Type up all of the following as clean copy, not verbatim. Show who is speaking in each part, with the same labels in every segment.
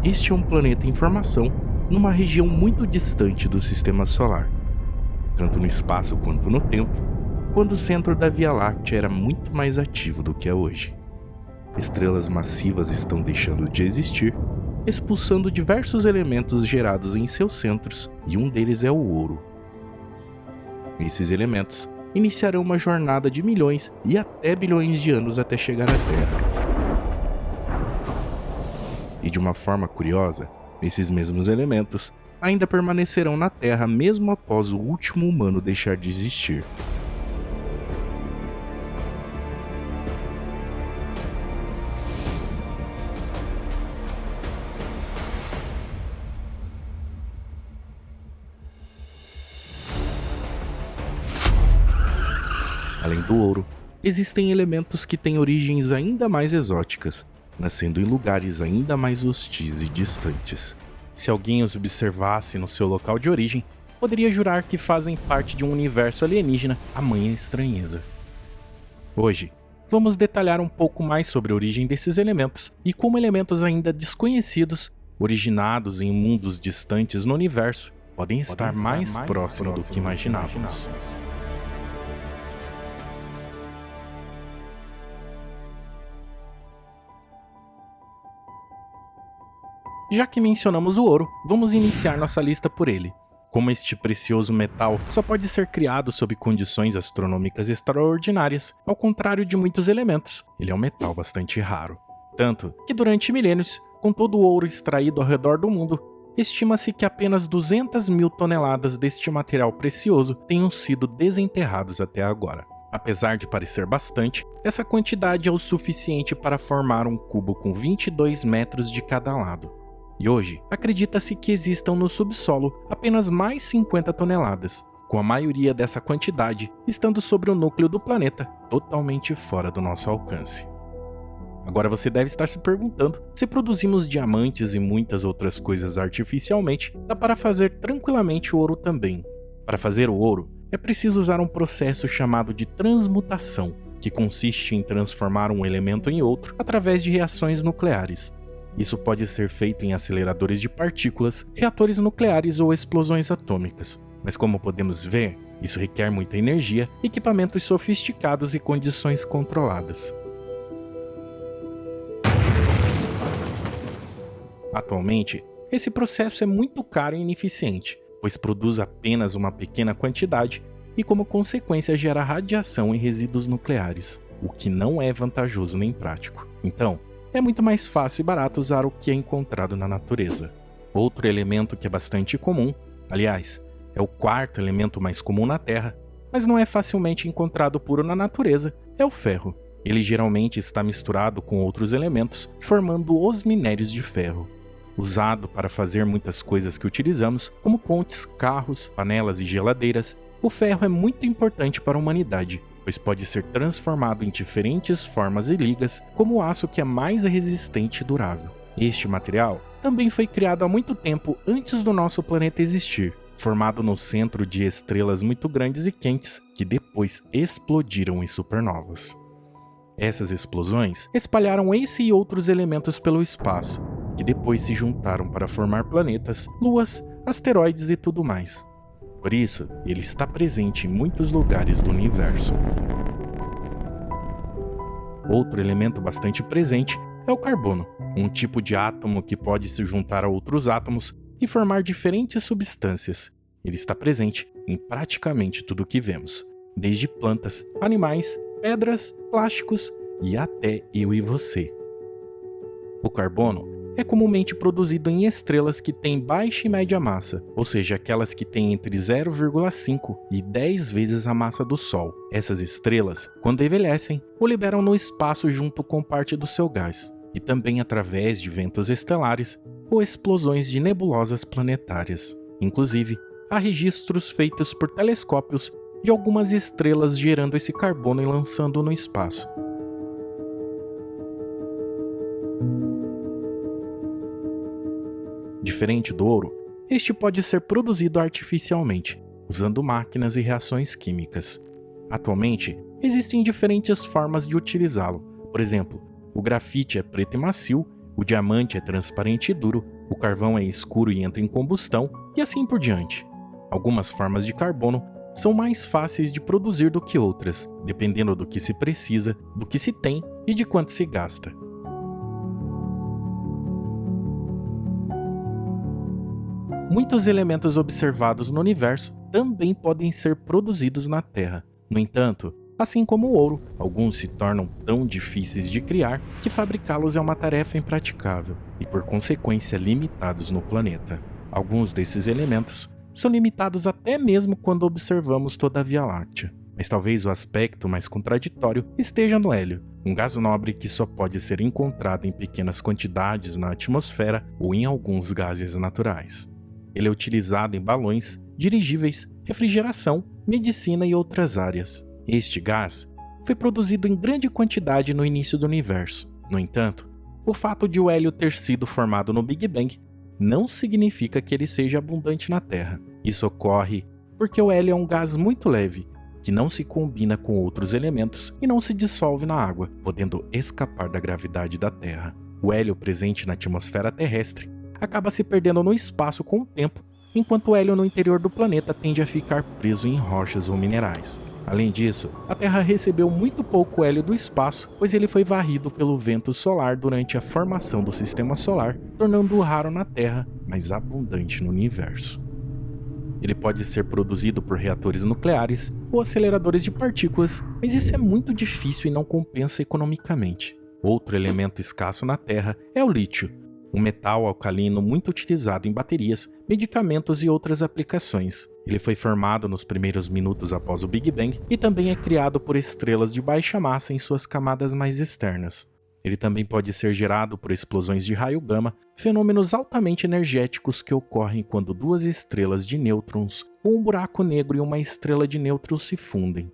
Speaker 1: Este é um planeta em formação numa região muito distante do Sistema Solar, tanto no espaço quanto no tempo, quando o centro da Via Láctea era muito mais ativo do que é hoje. Estrelas massivas estão deixando de existir, expulsando diversos elementos gerados em seus centros, e um deles é o ouro. Esses elementos iniciarão uma jornada de milhões e até bilhões de anos até chegar à Terra. E de uma forma curiosa, esses mesmos elementos ainda permanecerão na Terra mesmo após o último humano deixar de existir. Além do ouro, existem elementos que têm origens ainda mais exóticas, nascendo em lugares ainda mais hostis e distantes. Se alguém os observasse no seu local de origem, poderia jurar que fazem parte de um universo alienígena tamanha estranheza. Hoje, vamos detalhar um pouco mais sobre a origem desses elementos e como elementos ainda desconhecidos, originados em mundos distantes no universo, podem estar mais próximo do que imaginávamos. Já que mencionamos o ouro, vamos iniciar nossa lista por ele. Como este precioso metal só pode ser criado sob condições astronômicas extraordinárias, ao contrário de muitos elementos, ele é um metal bastante raro. Tanto que durante milênios, com todo o ouro extraído ao redor do mundo, estima-se que apenas 200 mil toneladas deste material precioso tenham sido desenterrados até agora. Apesar de parecer bastante, essa quantidade é o suficiente para formar um cubo com 22 metros de cada lado. E hoje, acredita-se que existam no subsolo apenas mais 50 toneladas, com a maioria dessa quantidade estando sobre o núcleo do planeta, totalmente fora do nosso alcance. Agora você deve estar se perguntando, se produzimos diamantes e muitas outras coisas artificialmente, dá para fazer tranquilamente o ouro também. Para fazer o ouro, é preciso usar um processo chamado de transmutação, que consiste em transformar um elemento em outro através de reações nucleares. Isso pode ser feito em aceleradores de partículas, reatores nucleares ou explosões atômicas. Mas como podemos ver, isso requer muita energia, equipamentos sofisticados e condições controladas. Atualmente, esse processo é muito caro e ineficiente, pois produz apenas uma pequena quantidade e, como consequência, gera radiação e resíduos nucleares, o que não é vantajoso nem prático. Então, é muito mais fácil e barato usar o que é encontrado na natureza. Outro elemento que é bastante comum, aliás, é o quarto elemento mais comum na Terra, mas não é facilmente encontrado puro na natureza, é o ferro. Ele geralmente está misturado com outros elementos, formando os minérios de ferro. Usado para fazer muitas coisas que utilizamos, como pontes, carros, panelas e geladeiras, o ferro é muito importante para a humanidade, pois pode ser transformado em diferentes formas e ligas, como o aço que é mais resistente e durável. Este material também foi criado há muito tempo antes do nosso planeta existir, formado no centro de estrelas muito grandes e quentes que depois explodiram em supernovas. Essas explosões espalharam esse e outros elementos pelo espaço, que depois se juntaram para formar planetas, luas, asteroides e tudo mais. Por isso, ele está presente em muitos lugares do universo. Outro elemento bastante presente é o carbono, um tipo de átomo que pode se juntar a outros átomos e formar diferentes substâncias. Ele está presente em praticamente tudo o que vemos, desde plantas, animais, pedras, plásticos e até eu e você. O carbono é comumente produzido em estrelas que têm baixa e média massa, ou seja, aquelas que têm entre 0,5 e 10 vezes a massa do Sol. Essas estrelas, quando envelhecem, o liberam no espaço junto com parte do seu gás, e também através de ventos estelares ou explosões de nebulosas planetárias. Inclusive, há registros feitos por telescópios de algumas estrelas gerando esse carbono e lançando-o no espaço. Diferente do ouro, este pode ser produzido artificialmente, usando máquinas e reações químicas. Atualmente, existem diferentes formas de utilizá-lo. Por exemplo, o grafite é preto e macio, o diamante é transparente e duro, o carvão é escuro e entra em combustão, e assim por diante. Algumas formas de carbono são mais fáceis de produzir do que outras, dependendo do que se precisa, do que se tem e de quanto se gasta. Muitos elementos observados no universo também podem ser produzidos na Terra. No entanto, assim como o ouro, alguns se tornam tão difíceis de criar que fabricá-los é uma tarefa impraticável e, por consequência, limitados no planeta. Alguns desses elementos são limitados até mesmo quando observamos toda a Via Láctea. Mas talvez o aspecto mais contraditório esteja no hélio, um gás nobre que só pode ser encontrado em pequenas quantidades na atmosfera ou em alguns gases naturais. Ele é utilizado em balões, dirigíveis, refrigeração, medicina e outras áreas. Este gás foi produzido em grande quantidade no início do universo. No entanto, o fato de o hélio ter sido formado no Big Bang não significa que ele seja abundante na Terra. Isso ocorre porque o hélio é um gás muito leve, que não se combina com outros elementos e não se dissolve na água, podendo escapar da gravidade da Terra. O hélio presente na atmosfera terrestre acaba se perdendo no espaço com o tempo, enquanto o hélio no interior do planeta tende a ficar preso em rochas ou minerais. Além disso, a Terra recebeu muito pouco hélio do espaço, pois ele foi varrido pelo vento solar durante a formação do Sistema Solar, tornando-o raro na Terra, mas abundante no universo. Ele pode ser produzido por reatores nucleares ou aceleradores de partículas, mas isso é muito difícil e não compensa economicamente. Outro elemento escasso na Terra é o lítio, um metal alcalino muito utilizado em baterias, medicamentos e outras aplicações. Ele foi formado nos primeiros minutos após o Big Bang e também é criado por estrelas de baixa massa em suas camadas mais externas. Ele também pode ser gerado por explosões de raio gama, fenômenos altamente energéticos que ocorrem quando duas estrelas de nêutrons ou um buraco negro e uma estrela de nêutrons se fundem.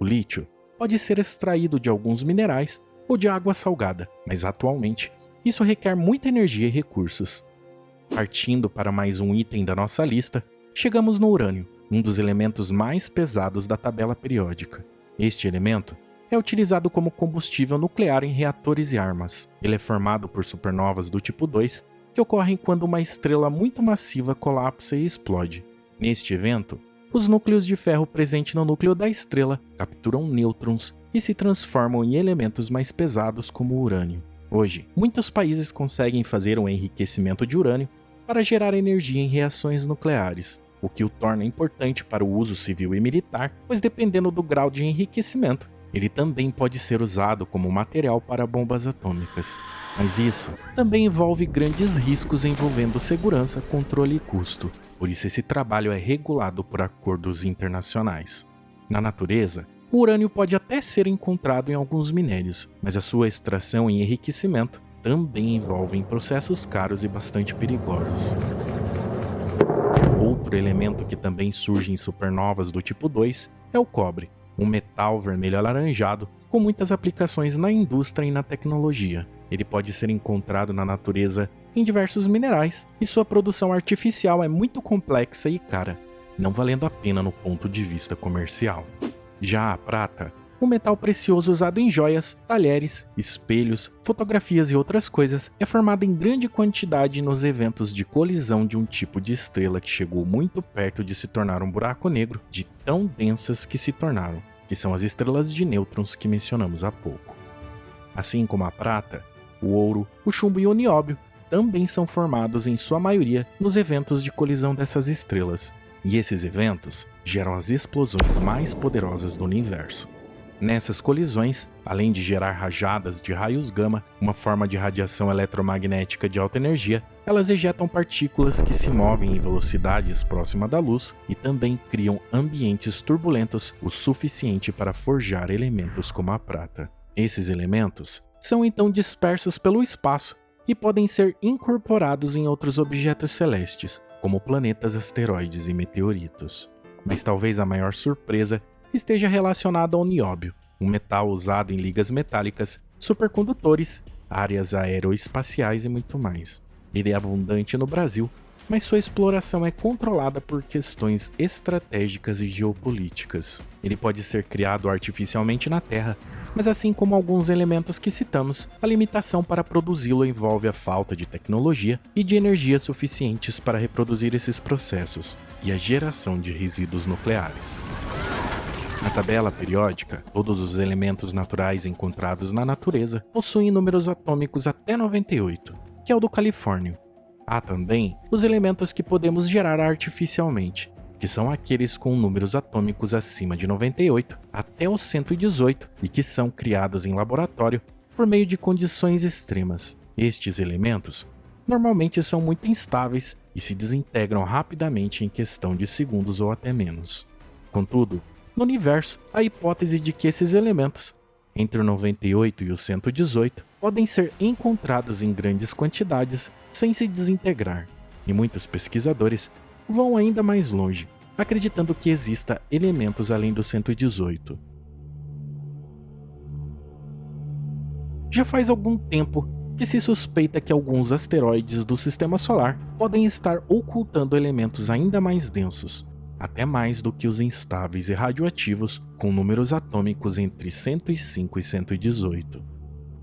Speaker 1: O lítio pode ser extraído de alguns minerais ou de água salgada, mas atualmente isso requer muita energia e recursos. Partindo para mais um item da nossa lista, chegamos no urânio, um dos elementos mais pesados da tabela periódica. Este elemento é utilizado como combustível nuclear em reatores e armas. Ele é formado por supernovas do tipo 2, que ocorrem quando uma estrela muito massiva colapsa e explode. Neste evento, os núcleos de ferro presentes no núcleo da estrela capturam nêutrons e se transformam em elementos mais pesados como o urânio. Hoje, muitos países conseguem fazer um enriquecimento de urânio para gerar energia em reações nucleares, o que o torna importante para o uso civil e militar, pois dependendo do grau de enriquecimento, ele também pode ser usado como material para bombas atômicas. Mas isso também envolve grandes riscos envolvendo segurança, controle e custo, por isso esse trabalho é regulado por acordos internacionais. Na natureza, o urânio pode até ser encontrado em alguns minérios, mas a sua extração e enriquecimento também envolvem processos caros e bastante perigosos. Outro elemento que também surge em supernovas do tipo 2 é o cobre, um metal vermelho alaranjado com muitas aplicações na indústria e na tecnologia. Ele pode ser encontrado na natureza em diversos minerais e sua produção artificial é muito complexa e cara, não valendo a pena no ponto de vista comercial. Já a prata, um metal precioso usado em joias, talheres, espelhos, fotografias e outras coisas, é formado em grande quantidade nos eventos de colisão de um tipo de estrela que chegou muito perto de se tornar um buraco negro, de tão densas que se tornaram, que são as estrelas de nêutrons que mencionamos há pouco. Assim como a prata, o ouro, o chumbo e o nióbio também são formados em sua maioria nos eventos de colisão dessas estrelas, e esses eventos geram as explosões mais poderosas do universo. Nessas colisões, além de gerar rajadas de raios gama, uma forma de radiação eletromagnética de alta energia, elas ejetam partículas que se movem em velocidades próximas da luz e também criam ambientes turbulentos o suficiente para forjar elementos como a prata. Esses elementos são então dispersos pelo espaço e podem ser incorporados em outros objetos celestes, como planetas, asteroides e meteoritos. Mas talvez a maior surpresa esteja relacionada ao nióbio, um metal usado em ligas metálicas, supercondutores, áreas aeroespaciais e muito mais. Ele é abundante no Brasil, mas sua exploração é controlada por questões estratégicas e geopolíticas. Ele pode ser criado artificialmente na Terra, mas assim como alguns elementos que citamos, a limitação para produzi-lo envolve a falta de tecnologia e de energia suficientes para reproduzir esses processos, e a geração de resíduos nucleares. Na tabela periódica, todos os elementos naturais encontrados na natureza possuem números atômicos até 98, que é o do califórnio. Há também os elementos que podemos gerar artificialmente, que são aqueles com números atômicos acima de 98 até o 118 e que são criados em laboratório por meio de condições extremas. Estes elementos normalmente são muito instáveis e se desintegram rapidamente em questão de segundos ou até menos. Contudo, no universo, há a hipótese de que esses elementos, entre o 98 e o 118, podem ser encontrados em grandes quantidades sem se desintegrar, e muitos pesquisadores vão ainda mais longe, acreditando que exista elementos além do 118. Já faz algum tempo que se suspeita que alguns asteroides do Sistema Solar podem estar ocultando elementos ainda mais densos, até mais do que os instáveis e radioativos com números atômicos entre 105 e 118.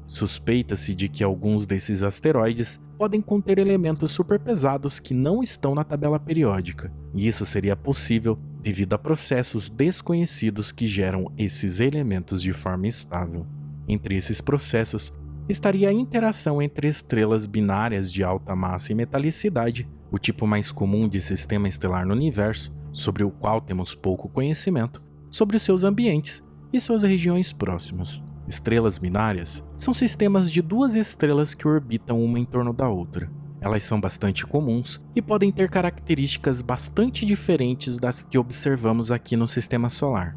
Speaker 1: Suspeita-se de que alguns desses asteroides podem conter elementos superpesados que não estão na tabela periódica, e isso seria possível devido a processos desconhecidos que geram esses elementos de forma estável. Entre esses processos estaria a interação entre estrelas binárias de alta massa e metalicidade, o tipo mais comum de sistema estelar no universo, sobre o qual temos pouco conhecimento, sobre os seus ambientes e suas regiões próximas. Estrelas binárias são sistemas de duas estrelas que orbitam uma em torno da outra. Elas são bastante comuns e podem ter características bastante diferentes das que observamos aqui no Sistema Solar.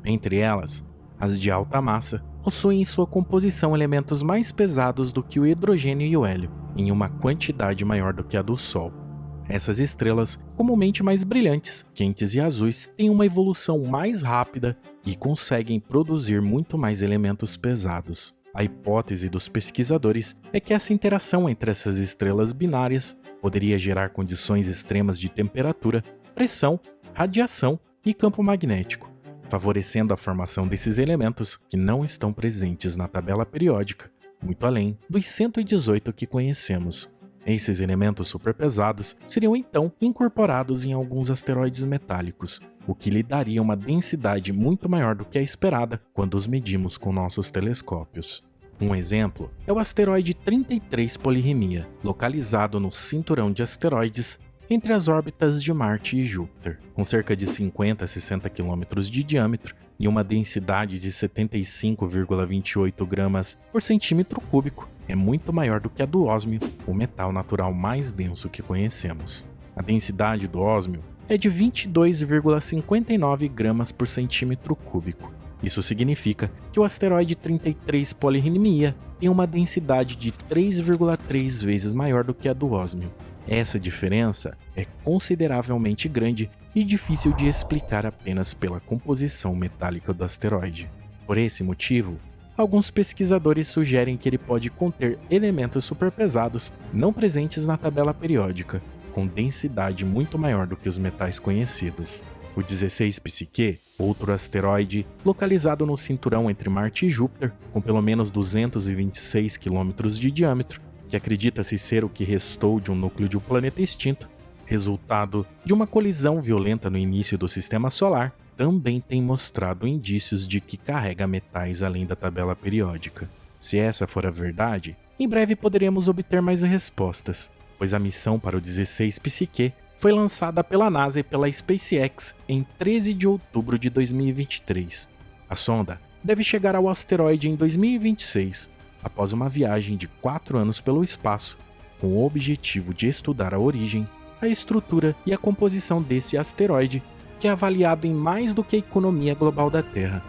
Speaker 1: Entre elas, as de alta massa possuem em sua composição elementos mais pesados do que o hidrogênio e o hélio, em uma quantidade maior do que a do Sol. Essas estrelas, comumente mais brilhantes, quentes e azuis, têm uma evolução mais rápida e conseguem produzir muito mais elementos pesados. A hipótese dos pesquisadores é que essa interação entre essas estrelas binárias poderia gerar condições extremas de temperatura, pressão, radiação e campo magnético, favorecendo a formação desses elementos que não estão presentes na tabela periódica, muito além dos 118 que conhecemos. Esses elementos superpesados seriam então incorporados em alguns asteroides metálicos, o que lhe daria uma densidade muito maior do que a esperada quando os medimos com nossos telescópios. Um exemplo é o asteroide 33 Polirrhemia, localizado no cinturão de asteroides entre as órbitas de Marte e Júpiter, com cerca de 50 a 60 km de diâmetro e uma densidade de 75,28 gramas por centímetro cúbico. É muito maior do que a do ósmio, o metal natural mais denso que conhecemos. A densidade do ósmio é de 22,59 gramas por centímetro cúbico. Isso significa que o asteroide 33 Polirrhemia tem uma densidade de 3,3 vezes maior do que a do ósmio. Essa diferença é consideravelmente grande e difícil de explicar apenas pela composição metálica do asteroide. Por esse motivo, alguns pesquisadores sugerem que ele pode conter elementos superpesados não presentes na tabela periódica, com densidade muito maior do que os metais conhecidos. O 16 Psique, outro asteroide localizado no cinturão entre Marte e Júpiter, com pelo menos 226 km de diâmetro, que acredita-se ser o que restou de um núcleo de um planeta extinto, resultado de uma colisão violenta no início do Sistema Solar, também tem mostrado indícios de que carrega metais além da tabela periódica. Se essa for a verdade, em breve poderemos obter mais respostas, pois a missão para o 16 Psique foi lançada pela NASA e pela SpaceX em 13 de outubro de 2023. A sonda deve chegar ao asteroide em 2026, após uma viagem de 4 anos pelo espaço, com o objetivo de estudar a origem, a estrutura e a composição desse asteroide, que é avaliado em mais do que a economia global da Terra.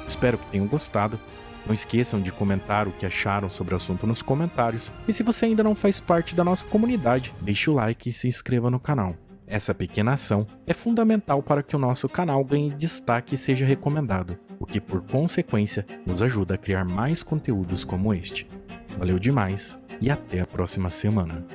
Speaker 1: Espero que tenham gostado. Não esqueçam de comentar o que acharam sobre o assunto nos comentários. E se você ainda não faz parte da nossa comunidade, deixe o like e se inscreva no canal. Essa pequena ação é fundamental para que o nosso canal ganhe destaque e seja recomendado, o que por consequência nos ajuda a criar mais conteúdos como este. Valeu demais e até a próxima semana.